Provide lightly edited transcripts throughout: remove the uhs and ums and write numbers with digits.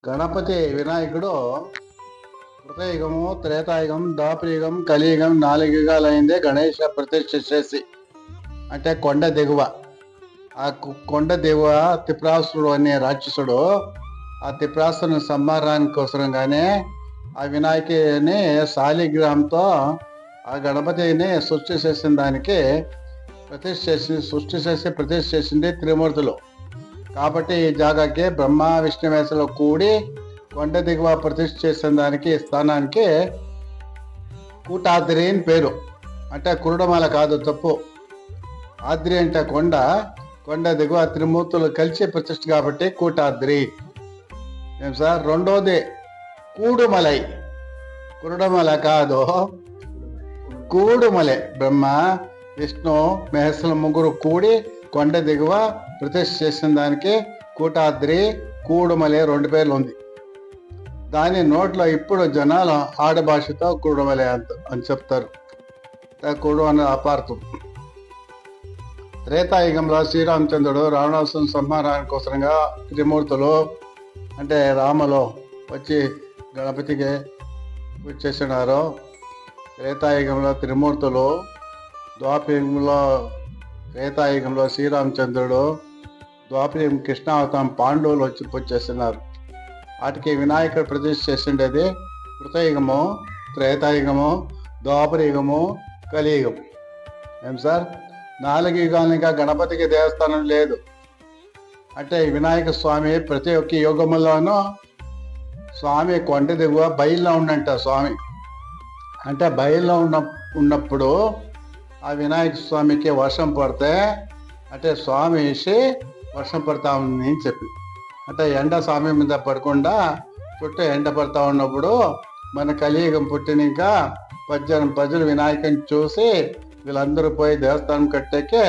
గణపతి వినాయకుడు కృతయుగము, త్రేతాయుగం, ద్వాపరయుగం, కలియుగం 4 యుగాలైందే గణేష ప్రతిష్ఠ చేసి. అంటే కొండ దిగువ, ఆ కొండ దిగువ త్రిపురాసురుడు అనే రాక్షసుడు ఆ త్రిపురాసురుని సంహారానికి కోసంగానే ఆ వినాయకుని శాలిగ్రామంతో ఆ గణపతిని సృష్టి చేసిన దానికి ప్రతిష్ఠ చేసింది త్రిమూర్తులు. కాబట్టి ఈ జాగాకి బ్రహ్మ విష్ణు మహేశ్వరులు కూడి కొండ దిగువ ప్రతిష్ఠ చేసిన దానికి స్థానానికి కూటాద్రి అని పేరు. అంటే కురుడమాల కాదు, తప్పు. ఆద్రి అంటే కొండ, కొండ దిగువ త్రిమూర్తులు కలిసి ప్రతిష్ఠ కాబట్టి కూటాద్రి. ఏం సార్? రెండోది కూడుమలై, కురుడమల కాదు, కూడుమలై. బ్రహ్మ విష్ణు మహేశ్వరులు ముగ్గురు కూడి కొండ దిగువ ప్రతిష్ఠ చేసిన దానికి కూటాద్రి, కూడుమలై 2 పేర్లు ఉంది. దాని నోట్లో ఇప్పుడు జనాలు ఆడభాషతో కూడుమలై అని చెప్తారు. కూడు అన్న అపార్థం. త్రేతాయుగంలో శ్రీరామచంద్రుడు రావణాసురుని సంహారానికి కోసంగా త్రిమూర్తులు అంటే రాములు వచ్చి గణపతికి పూజ చేసినారు. త్రేతాయుగంలో త్రిమూర్తులు, త్రేతాయుగంలో శ్రీరామచంద్రుడు, ద్వాపరయుగం కృష్ణావతారం పాండవులు వచ్చి పూజ చేస్తున్నారు. వాటికి వినాయకుడు ప్రతిష్ఠ చేసిండేది కృతయుగము, త్రేతాయుగము, ద్వాపరయుగము, కలియుగం. ఏం సార్? 4 యుగాలుగా గణపతికి దేవస్థానం లేదు. అంటే వినాయక స్వామి ప్రతి ఒక్క యుగములోనూ స్వామి కొండ దిగువ బయల్లో ఉండంట. స్వామి అంటే బయల్లో ఉన్నప్పుడు ఆ వినాయక స్వామికి వర్షం పడితే అంటే స్వామి వేసి వర్షం పడతా ఉంది అని చెప్పి, అంటే ఎండ స్వామి మీద పడకుండా చుట్టూ ఎండ పడతా ఉన్నప్పుడు మన కలియుగం పుట్టినాక ప్రజలు వినాయకుని చూసి వీళ్ళందరూ పోయి దేవస్థానం కట్టేకే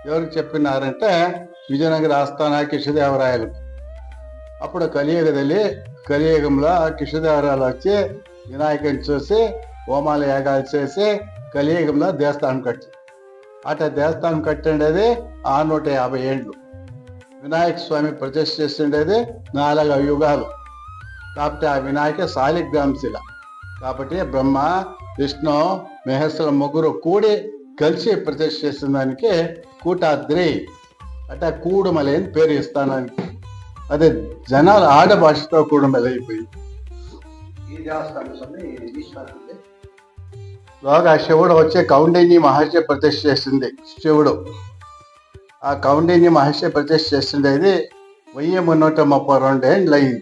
ఎవరికి చెప్పినారంటే విజయనగర ఆస్థాన కృష్ణదేవరాయలు. అప్పుడు కలియుగంలో కృష్ణదేవరాయలు వచ్చి వినాయకుని చూసి హోమాలు యాగాలు చేసి కలియుగంలో దేవస్థానం కట్టి, అట దేవస్థానం కట్టిండేది 650 ఏళ్ళు. వినాయక స్వామి ప్రతిష్ఠ చేసిండేది 4 యుగాలు. కాబట్టి ఆ వినాయక శాలిగ్రామ శిల. కాబట్టి బ్రహ్మ విష్ణు మహేశ్వరుల ముగ్గురు కూడి కలిసి ప్రతిష్ఠ చేసిన దానికి కూటాద్రి అంటే కూడుమలై అని పేరు ఇస్తానానికి. అదే జనాలు ఆడభాషతో కూడుమలై అయిపోయింది. బాగా శివుడు వచ్చే కౌండిన్య మహర్షి ప్రతిష్ఠ చేసింది. శివుడు ఆ కౌండిన్య మహర్షి ప్రతిష్ఠ చేసిండేది 1332 ఏళ్ళు అయింది.